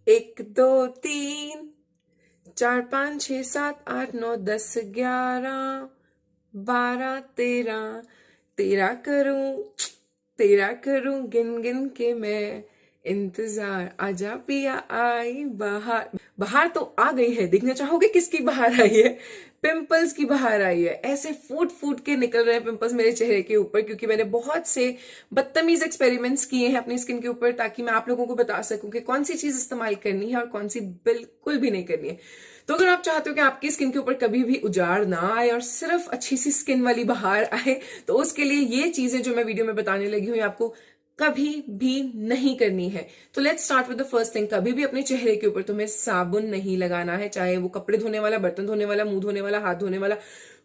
एक दो तीन चार पाँच छः सात आठ नौ 10 11 12 13 तेरा करूं गिन गिन के मैं इंतजार। आजा पिया आई बहार। बहार तो आ गई है, देखना चाहोगे किसकी बहार आई है? पिंपल्स की बहार आई है। ऐसे फूट फूट के निकल रहे हैं पिंपल्स मेरे चेहरे के ऊपर, क्योंकि मैंने बहुत से बदतमीज एक्सपेरिमेंट्स किए हैं अपनी स्किन के ऊपर, ताकि मैं आप लोगों को बता सकूं कि कौन सी चीज इस्तेमाल करनी है और कौन सी बिल्कुल भी नहीं करनी है। तो अगर आप चाहते हो कि आपकी स्किन के ऊपर कभी भी उजाड़ ना आए और सिर्फ अच्छी सी स्किन वाली बहार आए, तो उसके लिए ये चीजें जो मैं वीडियो में बताने लगी हूँ आपको कभी भी नहीं करनी है। तो let's start with the first thing. कभी भी अपने चेहरे के ऊपर तुम्हें साबुन नहीं लगाना है, चाहे वो कपड़े धोने वाला, बर्तन धोने वाला, मुंह धोने वाला, हाथ धोने वाला,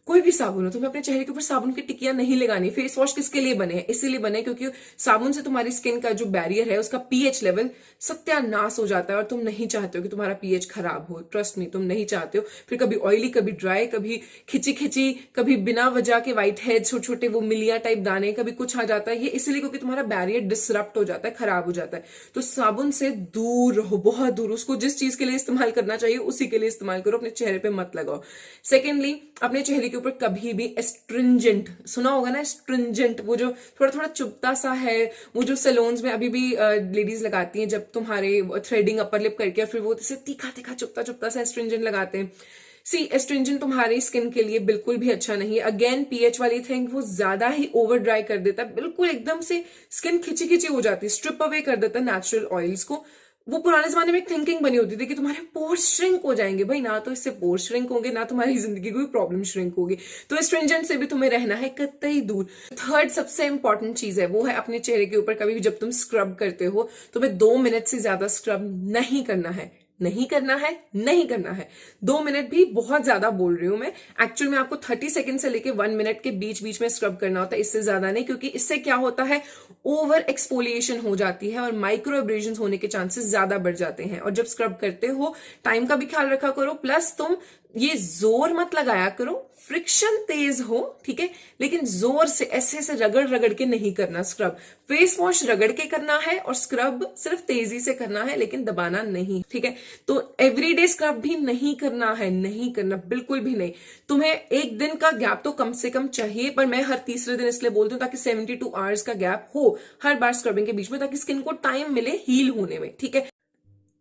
कोई भी साबुन हो। तुम्हें अपने चेहरे के ऊपर साबुन की टिकिया नहीं लगानी। फेस वॉश किसके लिए बने हैं? इसीलिए बने क्योंकि साबुन से तुम्हारी स्किन का जो बैरियर है, उसका पीएच लेवल सत्यानाश हो जाता है और तुम नहीं चाहते हो कि तुम्हारा पीएच खराब हो। ट्रस्ट मी, तुम नहीं चाहते हो। फिर कभी ऑयली, कभी ड्राई, कभी खिंची खिंची, कभी बिना वजह के व्हाइट हेड, छोटे छोटे वो मिलिया टाइप दाने, कभी कुछ आ जाता है। ये इसलिए क्योंकि तुम्हारा बैरियर डिसरप्ट हो जाता है, खराब हो जाता है। तो साबुन से दूर रहो, बहुत दूर। उसको जिस चीज के लिए इस्तेमाल करना चाहिए उसी के लिए इस्तेमाल करो, अपने चेहरे पे मत लगाओ। सेकेंडली, अपने चेहरे के ऊपर कभी भी एस्ट्रिंजेंट, सुना होगा ना एस्ट्रिंजेंट, वो जो थोड़ा थोड़ा चुभता सा है, वो जो सैलून्स में अभी भी लेडीज लगाती हैं जब तुम्हारे थ्रेडिंग अपर लिप करके, फिर वो जैसे तीखा तीखा चुभता चुभता सा एस्ट्रिंजेंट लगाते हैं। सी, एस्ट्रिंजेंट तुम्हारी स्किन के लिए बिल्कुल भी अच्छा नहीं है। अगेन पीएच वाली थिंग, वो ज्यादा ही ओवर ड्राई कर देता है, बिल्कुल एकदम से स्किन खिंची खिंची हो जाती है, स्ट्रिप अवे कर देता है नेचुरल ऑयल्स को। वो पुराने जमाने में एक थिंकिंग बनी होती थी कि तुम्हारे पोर्स श्रिंक हो जाएंगे। भाई, ना तो इससे पोर्स श्रिंक होंगे, ना तुम्हारी जिंदगी कोई प्रॉब्लम श्रिंक होगी। तो एस्ट्रिंजेंट से भी तुम्हें रहना है कतई दूर। थर्ड सबसे इंपॉर्टेंट चीज है, वो है अपने चेहरे के ऊपर कभी भी जब तुम स्क्रब करते हो, तुम्हें 2 मिनट से ज्यादा स्क्रब नहीं करना है। नहीं करना है, नहीं करना है। 2 मिनट भी बहुत ज्यादा बोल रही हूं मैं। एक्चुअल में आपको 30 सेकंड से लेके 1 मिनट के बीच बीच में स्क्रब करना होता है, इससे ज्यादा नहीं। क्योंकि इससे क्या होता है, ओवर एक्सफोलिएशन हो जाती है और माइक्रो एब्रेजन होने के चांसेस ज्यादा बढ़ जाते हैं। और जब स्क्रब करते हो, टाइम का भी ख्याल रखा करो, प्लस तुम ये जोर मत लगाया करो। फ्रिक्शन तेज हो, ठीक है, लेकिन जोर से ऐसे ऐसे रगड़ रगड़ के नहीं करना स्क्रब। फेस वॉश रगड़ के करना है और स्क्रब सिर्फ तेजी से करना है, लेकिन दबाना नहीं, ठीक है। तो एवरीडे स्क्रब भी नहीं करना है, नहीं करना, बिल्कुल भी नहीं। तुम्हें एक दिन का गैप तो कम से कम चाहिए, पर मैं हर तीसरे दिन इसलिए बोलती हूँ ताकि 72 आवर्स का गैप हो हर बार स्क्रबिंग के बीच में, ताकि स्किन को टाइम मिले हील होने में, ठीक है।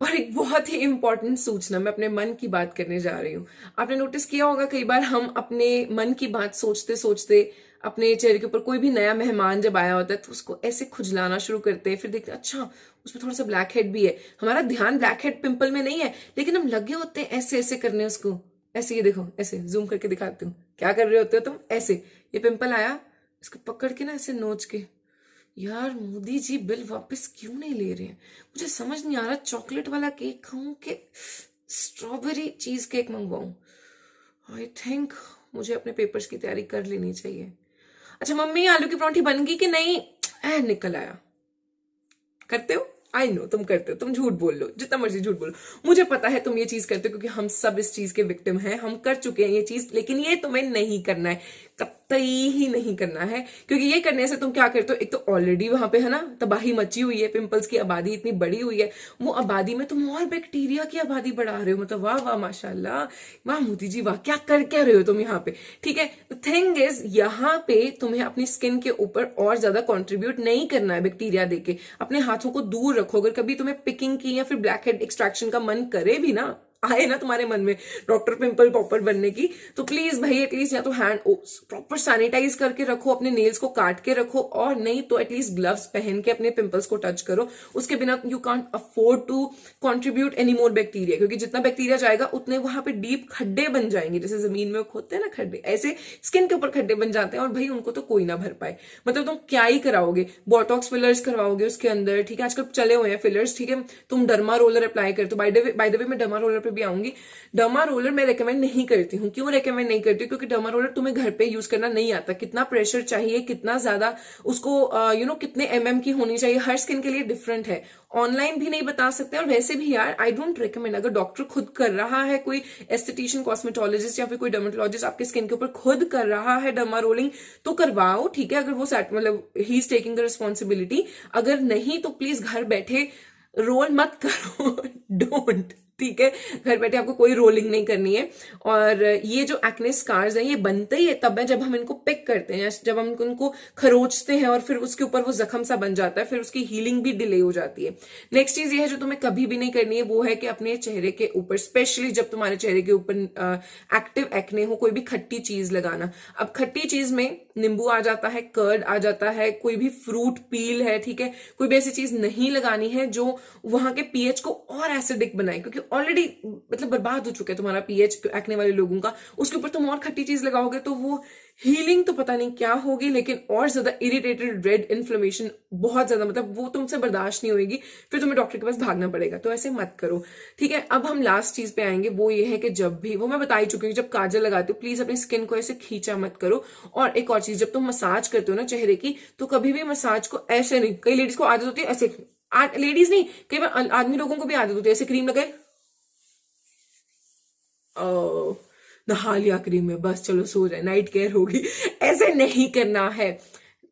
और एक बहुत ही इंपॉर्टेंट सूचना, मैं अपने मन की बात करने जा रही हूँ। आपने नोटिस किया होगा कई बार हम अपने मन की बात सोचते सोचते अपने चेहरे के ऊपर कोई भी नया मेहमान जब आया होता है तो उसको ऐसे खुजलाना शुरू करते हैं, फिर देखते हैं अच्छा उसमें थोड़ा सा ब्लैक हेड भी है। हमारा ध्यान ब्लैक हेड पिंपल में नहीं है, लेकिन हम लगे होते हैं ऐसे ऐसे करने उसको। ऐसे, ये देखो, ऐसे जूम करके दिखाती हूँ क्या कर रहे होते हो तुम। ऐसे, ये पिंपल आया, इसको पकड़ के ना ऐसे नोच के, यार मोदी जी बिल वापस क्यों नहीं ले रहे हैं? मुझे समझ नहीं आ रहा, चॉकलेट वाला केक खाऊं कि strawberry cheese cake मंगवाऊं। I think मुझे अपने पेपर्स की तैयारी कर लेनी चाहिए। अच्छा मम्मी, आलू की परांठी बन गई कि नहीं? निकल आया। करते हो? आई नो तुम करते हो, तुम झूठ बोल लो, जितना मर्जी झूठ बोलो, मुझे पता है तुम ये चीज करते हो, क्योंकि हम सब इस चीज के विक्टिम हैं, हम कर चुके हैं ये चीज। लेकिन ये तुम्हें नहीं करना है, कतई ही नहीं करना है। क्योंकि ये करने से तुम क्या करते हो, एक तो ऑलरेडी वहां पे है ना तबाही मची हुई है, पिंपल्स की आबादी इतनी बड़ी हुई है, वो आबादी में तुम और बैक्टीरिया की आबादी बढ़ा रहे हो। मतलब वाह वाह माशाल्लाह, वाह मोदी जी वाह, क्या कर क्या रहे हो तुम यहाँ पे, ठीक है। थिंग इज, यहाँ पे तुम्हें अपनी स्किन के ऊपर और ज्यादा कॉन्ट्रीब्यूट नहीं करना है बैक्टीरिया देके। अपने हाथों को दूर रखो। अगर कभी तुम्हें पिकिंग की या फिर ब्लैक हेड एक्सट्रैक्शन का मन करे भी ना, आए ना तुम्हारे मन में डॉक्टर पिंपल पॉपर बनने की, तो प्लीज भाई एटलीस्ट या तो हैंड प्रॉपर सैनिटाइज करके रखो, अपने नेल्स को काट के रखो, और नहीं तो एटलीस्ट ग्लव्स पहन के अपने पिंपल्स को टच करो। उसके बिना you can't afford to contribute any more bacteria, क्योंकि जितना बैक्टीरिया जाएगा उतने वहां पे डीप खड्डे बन जाएंगे। जैसे जमीन में खोदते हैं ना खड्डे, ऐसे स्किन के ऊपर खड्डे बन जाते हैं, और भाई उनको तो कोई ना भर पाए। मतलब तुम क्या ही कराओगे, बोटॉक्स फिलर्स करवाओगे उसके अंदर, ठीक है, आजकल चले हुए हैं फिलर्स, ठीक है। तुम डर्मा रोलर अप्लाई करते हो, बाय द वे मैं डर्मा रोलर पे भी आऊंगी। डर्मा रोलर मैं रेकमेंड नहीं करती हूँ। क्यों रेकमेंड नहीं करती हूँ? क्योंकि डर्मा रोलर तुम्हें घर पे यूज करना नहीं आता। कितना प्रेशर चाहिए, कितना ज्यादा उसको कितने एमएम की होनी चाहिए, हर स्किन के लिए डिफरेंट है। ऑनलाइन भी नहीं बता सकते, और वैसे भी यार आई डोंट रिकमेंड। अगर डॉक्टर खुद कर रहा है, कोई एस्थेटिशियन, कॉस्मेटोलॉजिस्ट या फिर कोई डर्मेटोलॉजिस्ट आपके स्किन के ऊपर खुद कर रहा है डर्मा रोलिंग, तो करवाओ, ठीक है। अगर वो मतलब he is taking the responsibility. अगर नहीं तो प्लीज घर बैठे रोल मत करो। डोंट, ठीक है। घर बैठे आपको कोई रोलिंग नहीं करनी है। और ये जो एक्ने स्कार्स हैं ये बनते ही है तब है जब हम इनको पिक करते हैं, जब हम इनको खरोचते हैं और फिर उसके ऊपर वो जख्म सा बन जाता है, फिर उसकी हीलिंग भी डिले हो जाती है। नेक्स्ट चीज ये है जो तुम्हें कभी भी नहीं करनी है, वो है कि अपने चेहरे के ऊपर, स्पेशली जब तुम्हारे चेहरे के ऊपर एक्टिव एक्ने हो, कोई भी खट्टी चीज लगाना। अब खट्टी चीज में नींबू आ जाता है, कर्ड आ जाता है, कोई भी फ्रूट पील है, ठीक है। कोई भी ऐसी चीज नहीं लगानी है जो वहां के पीएच को और एसिडिक बनाए, क्योंकि ऑलरेडी मतलब बर्बाद हो चुका है तुम्हारा पीएच एक्ने वाले लोगों का। उसके ऊपर तुम और खट्टी चीज लगाओगे तो वो हीलिंग तो पता नहीं क्या होगी, लेकिन और ज्यादा इरिटेटेड रेड इन्फ्लेमेशन, बहुत ज्यादा, मतलब वो तुमसे बर्दाश्त नहीं होगी, फिर तुम्हें डॉक्टर के पास भागना पड़ेगा। तो ऐसे मत करो, ठीक है। अब हम लास्ट चीज पे आएंगे, वो ये है कि जब भी, वो मैं बता ही चुकी हूँ, जब काजल लगाते हो प्लीज अपनी स्किन को ऐसे खींचा मत करो। और एक और चीज, जब तुम मसाज करते हो ना चेहरे की, तो कभी भी मसाज को ऐसे नहीं, कई लेडीज को आदत होती है ऐसे, लेडीज नहीं, कई बार आदमी लोगों को भी आदत होती है ऐसे क्रीम लगाए, नहा लिया क्रीम में, बस चलो सो जाए, नाइट केयर होगी। ऐसे नहीं करना है।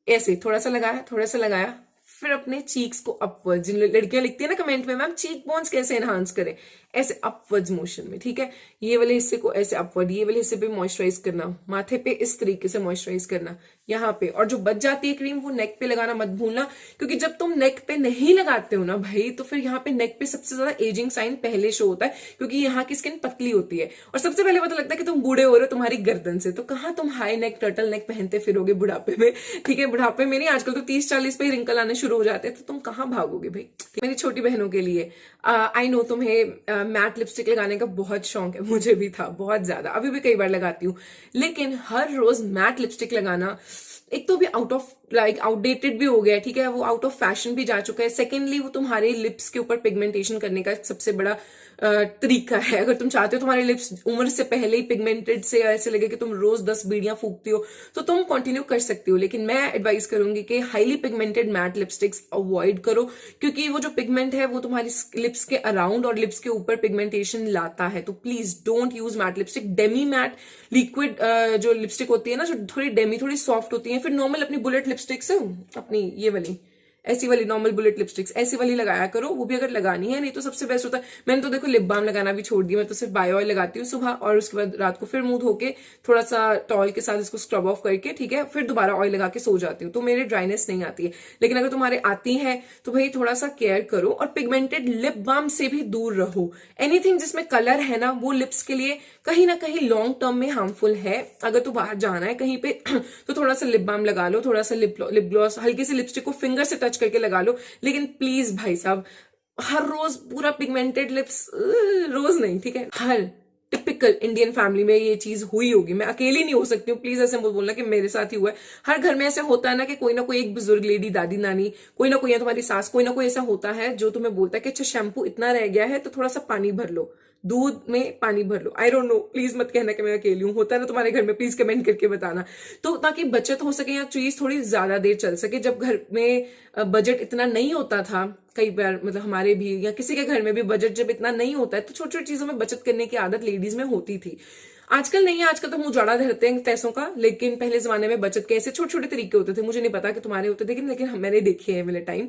ऐसे थोड़ा सा लगाया, थोड़ा सा लगाया, फिर अपने चीक्स को अपवर्ड, जिन लड़कियां लिखती है ना कमेंट में मैम चीक बोन्स कैसे एनहांस करें, ऐसे अपवर्ड्स मोशन में, ठीक है। ये वाले हिस्से को ऐसे अपवर्ड, ये वाले हिस्से पे मॉइस्चराइज करना, माथे पे इस तरीके से मॉइस्चराइज करना यहाँ पे। और जो बच जाती है क्रीम वो नेक पे लगाना मत भूलना, क्योंकि जब तुम नेक पे नहीं लगाते हो ना भाई, तो फिर यहाँ पे नेक पे सबसे ज्यादा एजिंग साइन पहले शो होता है, क्योंकि यहाँ की स्किन पतली होती है। और सबसे पहले पता लगता है कि तुम बूढ़े हो रहे हो तुम्हारी गर्दन से। तो कहाँ तुम हाई नेक टर्टल नेक पहनते फिरोगे बुढ़ापे में, ठीक है। बुढ़ापे में नहीं, आजकल तो 30-40 पे ही रिंकल आने शुरू हो जाते हैं, तो तुम कहाँ भागोगे भाई। मेरी छोटी बहनों के लिए आई नो तुम्हें मैट लिपस्टिक लगाने का बहुत शौक है, मुझे भी था बहुत ज्यादा, अभी भी कई बार लगाती हूँ, लेकिन हर रोज मैट लिपस्टिक लगाना एक तो भी आउट ऑफ आउटडेटेड भी हो गया है, ठीक है। वो आउट ऑफ फैशन भी जा चुका है। सेकेंडली वो तुम्हारे लिप्स के ऊपर पिगमेंटेशन करने का सबसे बड़ा तरीका है। अगर तुम चाहते हो तुम्हारे लिप्स उम्र से पहले ही पिगमेंटेड से ऐसे लगे कि तुम रोज 10 बीड़ियां फूकती हो, तो तुम कंटिन्यू कर सकती हो, लेकिन मैं एडवाइस करूंगी कि highly pigmented matte lipsticks avoid करो, क्योंकि वो जो पिगमेंट है वो तुम्हारी लिप्स के अराउंड और लिप्स के ऊपर पिगमेंटेशन लाता है। तो please don't use matte lipstick. Demi matte liquid जो लिपस्टिक होती है ना, जो थोड़ी डेमी थोड़ी सॉफ्ट होती है, फिर नॉर्मल अपनी बुलेट लिपस्टिक्स अपनी ये वाली, ऐसी वाली नॉर्मल बुलेट लिपस्टिक्स ऐसी वाली लगाया करो, वो भी अगर लगानी है। नहीं तो सबसे बेस्ट होता है, मैंने तो देखो लिप बाम लगाना भी छोड़ दिया, मैं तो सिर्फ बायो ऑयल लगाती हूँ सुबह, और उसके बाद रात को फिर मुंह धो के थोड़ा सा टॉवल के साथ इसको स्क्रब ऑफ करके, ठीक है, फिर दोबारा ऑयल लगा के सो जाती हूँ, तो मेरे ड्राइनेस नहीं आती है। लेकिन अगर तुम्हारे आती है तो भाई थोड़ा सा केयर करो, और पिगमेंटेड लिप बाम से भी दूर रहो। एनीथिंग जिसमें कलर है ना, वो लिप्स के लिए कहीं ना कहीं लॉन्ग टर्म में हार्मफुल है। अगर तो बाहर जाना है कहीं पे तो थोड़ा सा लिप बाम लगा लो, थोड़ा सा लिप ग्लॉस, हल्की सी लिपस्टिक को फिंगर से टच करके लगा लो, लेकिन प्लीज भाई साहब हर रोज पूरा पिगमेंटेड लिप्स रोज नहीं, ठीक है। हर टिपिकल इंडियन फैमिली में ये चीज हुई होगी, मैं अकेली नहीं हो सकती हूँ, प्लीज ऐसे मत बोलना कि मेरे साथ ही हुआ है। हर घर में ऐसे होता है ना कि कोई ना कोई एक बुजुर्ग लेडी, दादी नानी, कोई ना कोई, या तुम्हारी सास, कोई ना कोई ऐसा होता है जो तुम्हें बोलता है कि अच्छा शैम्पू इतना रह गया है तो थोड़ा सा पानी भर लो, दूध में पानी भर लो। आई डोंट नो, प्लीज मत कहना कि मैं अकेली हूँ, होता है ना तुम्हारे घर में, प्लीज कमेंट करके बताना, तो ताकि बचत हो सके या चीज थोड़ी ज्यादा देर चल सके। जब घर में बजट इतना नहीं होता था, कई बार मतलब हमारे भी या किसी के घर में भी बजट जब इतना नहीं होता है, तो छोटी छोटी चीजों में बचत करने की आदत लेडीज में होती थी। आजकल नहीं है, आजकल तो मुंह जड़ा धरते हैं पैसों का, लेकिन पहले जमाने में बचत के ऐसे छोटे छोटे तरीके होते थे। मुझे नहीं पता कि तुम्हारे होते थे, लेकिन मैंने देखे हैं मेरे टाइम।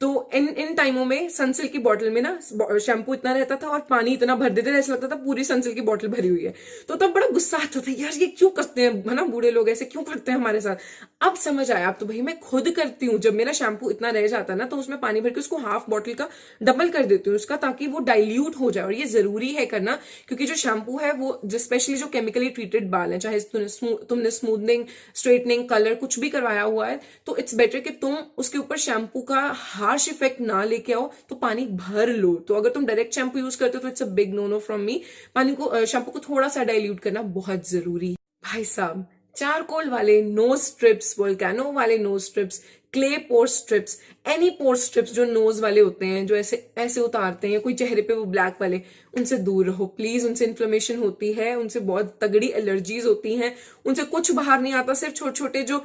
तो इन टाइमों में सनसिल्क की बोतल में ना शैम्पू इतना रहता था और पानी इतना भर देते थे, ऐसा लगता था पूरी सनसिल्क की बोतल भरी हुई है। तो तब बड़ा गुस्सा आता था, यार ये क्यों करते हैं, है ना, बूढ़े लोग ऐसे क्यों करते हैं हमारे साथ। अब समझ आया, अब तो भाई मैं खुद करती हूँ। जब मेरा शैम्पू इतना रह जाता है ना, तो उसमें पानी भर के उसको हाफ बॉटल का डबल कर देती हूँ उसका, ताकि वो डाइल्यूट हो जाए। और ये जरूरी है करना, क्योंकि जो शैम्पू है वो स्पेशली जो केमिकली ट्रीटेड बाल है, चाहे तुमने स्मूथनिंग, स्ट्रेटनिंग, कलर कुछ भी करवाया हुआ है, तो इट्स बेटर कि तुम उसके ऊपर शैम्पू का हार्श इफेक्ट ना लेके आओ, तो पानी भर लो। तो अगर तुम डायरेक्ट शैम्पू यूज करते हो तो it's a big no no from me. पानी को, शैम्पू को थोड़ा सा डाइल्यूट करना बहुत जरूरी है भाई साहब। चारकोल वाले नोज स्ट्रिप्स, वोल्केनो वाले नोज स्ट्रिप्स, क्ले पोर स्ट्रिप्स, एनी पोर स्ट्रिप्स जो नोज वाले होते हैं, जो ऐसे ऐसे उतारते हैं, कोई चेहरे पे वो ब्लैक वाले, उनसे दूर रहो प्लीज। उनसे इन्फ्लेमेशन होती है, उनसे बहुत तगड़ी एलर्जीज होती हैं, उनसे कुछ बाहर नहीं आता। सिर्फ छोटे छोटे जो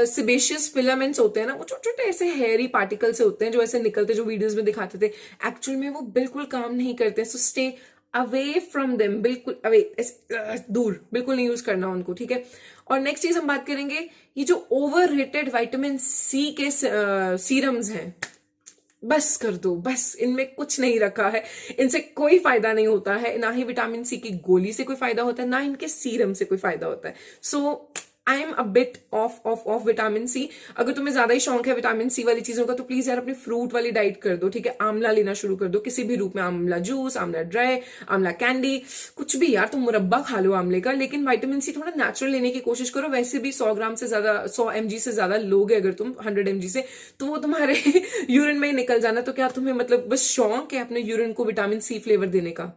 सिबेशियस फिलामेंट्स होते हैं ना, वो छोटे छोटे ऐसे हेयरी पार्टिकल से होते हैं जो ऐसे निकलते, जो वीडियोज में दिखाते थे, एक्चुअल में वो बिल्कुल काम नहीं करते। So stay away from them, बिल्कुल अवे, दूर, बिल्कुल नहीं यूज करना उनको, ठीक है। और नेक्स्ट चीज हम बात करेंगे, ये जो ओवर रेटेड विटामिन सी के सीरम्स हैं, बस कर दो, बस इनमें कुछ नहीं रखा है, इनसे कोई फायदा नहीं होता है, ना ही विटामिन सी की गोली से कोई फायदा होता है, ना इनके सीरम से कोई फायदा होता है। So I am a bit of vitamin C. अगर तुम्हें ज्यादा ही शौक है विटामिन सी वाली चीजों का तो प्लीज यार अपनी फ्रूट वाली डाइट कर दो, ठीक है। आंवला लेना शुरू कर दो किसी भी रूप में, आंवला जूस, आंवला ड्राई, आंवला कैंडी, कुछ भी यार, तुम मुरब्बा खा लो आंवले का, लेकिन विटामिन सी थोड़ा नेचुरल लेने की कोशिश करो। वैसे भी 100 ग्राम से ज्यादा, 100 mg से ज्यादा लोगे अगर तुम 100 mg से, तो वो तुम्हारे यूरिन में ही निकल जाना। तो क्या तुम्हें मतलब बस शौक है अपने यूरिन को विटामिन सी फ्लेवर देने का?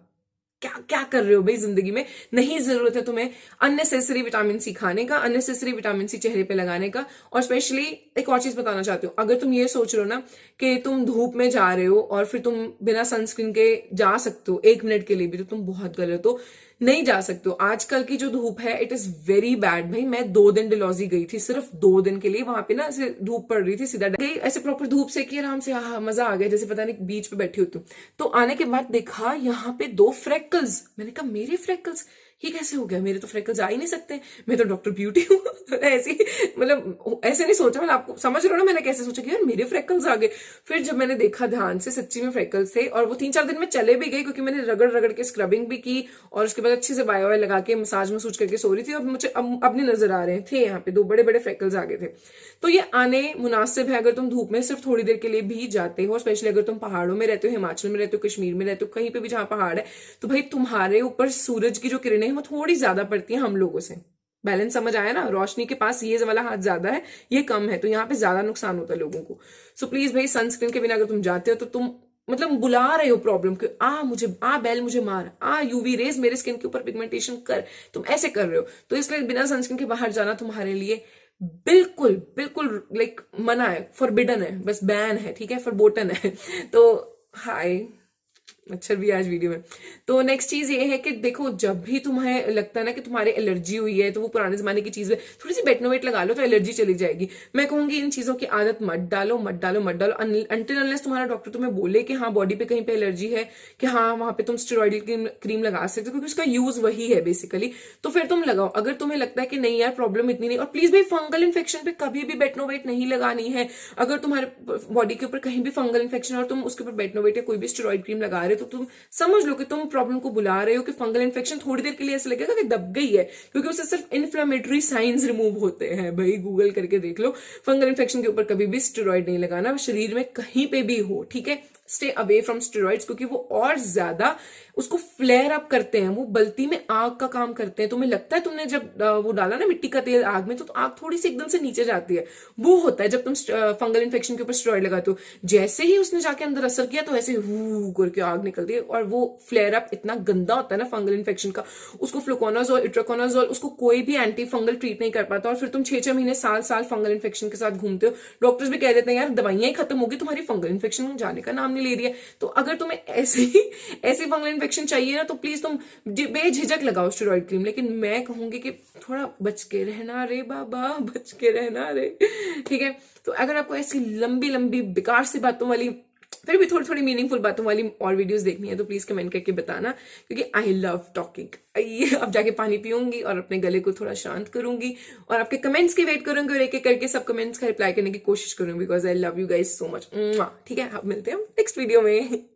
क्या क्या कर रहे हो भाई जिंदगी में? नहीं जरूरत है तुम्हें अननेसेसरी विटामिन सी खाने का, अननेसेसरी विटामिन सी चेहरे पे लगाने का। और स्पेशली एक और चीज बताना चाहती हूँ, अगर तुम ये सोच रहे हो ना कि तुम धूप में जा रहे हो और फिर तुम बिना सनस्क्रीन के जा सकते हो 1 मिनट के लिए भी, तो तुम बहुत गलत हो, नहीं जा सकते हो। आजकल की जो धूप है इट इज वेरी बैड भाई। मैं 2 दिन डलहौजी गई थी सिर्फ 2 दिन के लिए, वहां पे ना ऐसे धूप पड़ रही थी, सीधा गई ऐसे प्रॉपर धूप से कि आराम से मजा आ गया, जैसे पता नहीं बीच पे बैठी होती हूँ। तो आने के बाद देखा यहाँ पे 2 फ्रेकल्स, मैंने कहा मेरे फ्रेकल्स, ये कैसे हो गया? मेरे तो फ्रेकल्स आ ही नहीं सकते, मैं तो डॉक्टर ब्यूटी हूँ। ऐसे मतलब ऐसे नहीं सोचा मैंने, आपको समझ रहे हो ना मैंने कैसे सोचा कि यार मेरे फ्रेकल्स आ गए। फिर जब मैंने देखा ध्यान से, सच्ची में फ्रेकल्स थे, और वो 3-4 दिन में चले भी गए क्योंकि मैंने रगड़ रगड़ के स्क्रबिंग भी की और उसके बाद अच्छे से बायो ऑयल लगा के मसाज मसूज करके सो रही थी। और मुझे अब नहीं नजर आ रहे थे, यहाँ पे 2 बड़े बड़े फ्रेकल्स आ गए थे। तो ये आने मुनासिब है अगर तुम धूप में सिर्फ थोड़ी देर के लिए भी जाते हो, स्पेशली अगर तुम पहाड़ों में रहते हो, हिमाचल में रहते हो, कश्मीर में रहते हो, कहीं पे भी जहां पहाड़ है, तो भाई तुम्हारे ऊपर सूरज की जो किरणें हैं वो थोड़ी ज्यादा पड़ती है हम लोगों से। बैलेंस समझ आया ना? रोशनी के पास ये वाला हाथ ज्यादा है, ये कम है, तो यहाँ पे ज्यादा नुकसान होता है लोगों को। सो प्लीज भाई सनस्क्रीन के बिना अगर तुम जाते हो तो तुम मतलब बुला रहे हो प्रॉब्लम के, बैल मुझे मार, यूवी रेज मेरे स्किन के ऊपर पिगमेंटेशन कर, तुम ऐसे कर रहे हो। तो इसलिए बिना सनस्क्रीन के बाहर जाना तुम्हारे लिए बिल्कुल बिल्कुल लाइक मना है, फॉरबिडन है, बस बैन है, ठीक है, फॉरबोटन है। तो हाय, मच्छर भी आज वीडियो में। तो नेक्स्ट चीज ये है कि देखो, जब भी तुम्हें लगता है ना कि तुम्हारे एलर्जी हुई है, तो वो पुराने जमाने की चीज है, थोड़ी सी बेटनोवेट लगा लो तो एलर्जी चली जाएगी। मैं कहूंगी इन चीजों की आदत मत डालो, मत डालो, मत डालो, अनटिल अनलेस तुम्हारा डॉक्टर तुम्हें बोले कि हाँ बॉडी पे कहीं पे एलर्जी है, कि हाँ वहां पे तुम स्टेरॉइडल क्रीम लगा सकते हो, क्योंकि उसका यूज वही है बेसिकली, तो फिर तुम लगाओ। अगर तुम्हें लगता है कि नहीं यार प्रॉब्लम इतनी नहीं, और प्लीज भाई फंगल इन्फेक्शन पे कभी भी बेटनोवेट नहीं लगानी है। अगर तुम्हारे बॉडी के ऊपर कहीं भी फंगल इन्फेक्शन और तुम उसके ऊपर बेटनोवेट या कोई भी स्टेरॉइड क्रीम लगा रहे हो, तो तुम समझ लो कि तुम प्रॉब्लम को बुला रहे हो। कि फंगल इन्फेक्शन थोड़ी देर के लिए ऐसा लगेगा कि दब गई है, क्योंकि उससे सिर्फ इन्फ्लेमेटरी साइंस रिमूव होते हैं। भाई गूगल करके देख लो, फंगल इन्फेक्शन के ऊपर कभी भी स्टेरॉइड नहीं लगाना, शरीर में कहीं पे भी हो, ठीक है। स्टे अवे फ्रॉम स्टेरॉइड्स, क्योंकि वो और ज्यादा उसको फ्लेयर अप करते हैं, वो बल्ती में आग का काम करते हैं। तुम्हें लगता है तुमने जब वो डाला ना मिट्टी का तेल आग में, तो आग थोड़ी सी एकदम से नीचे जाती है, वो होता है जब तुम फंगल इन्फेक्शन के ऊपर स्टेरॉइड लगाते हो। जैसे ही उसने जाके अंदर असर किया तो ऐसे हू करके आग निकलती है, और वो फ्लेयर अप इतना गंदा होता है ना फंगल इन्फेक्शन का, उसको फ्लुकोनाजोल, इट्राकोनाजोल, उसको कोई भी एंटी फंगल ट्रीट नहीं कर पाता। और फिर तुम 6-6 महीने, साल फंगल इन्फेक्शन के साथ घूमते हो। डॉक्टर्स भी कह देते हैं यार दवाइयां ही खत्म होगी, तुम्हारी फंगल इन्फेक्शन जाने का नाम नहीं ले रही है। तो अगर तुम्हें ऐसी फंगल इन्फेक्शन चाहिए ना, तो प्लीज तुम बेझिझक लगाओ स्टेरॉइड क्रीम। लेकिन मैं कहूंगी कि थोड़ा बच के रहना रे बाबा, बच के रहना रे, ठीक है। तो अगर आपको ऐसी लंबी लंबी बेकार सी बातों वाली, फिर भी थोड़ी थोड़ी मीनिंगफुल बातों वाली और वीडियोस देखनी है, तो प्लीज कमेंट करके बताना, क्योंकि आई लव टॉकिंग। ये अब जाके पानी पीऊंगी और अपने गले को थोड़ा शांत करूंगी, और आपके कमेंट्स की वेट करूंगी, और एक एक करके सब कमेंट्स का रिप्लाई करने की कोशिश करूंगी, because I love you guys so much. ठीक है, अब मिलते हैं नेक्स्ट वीडियो में।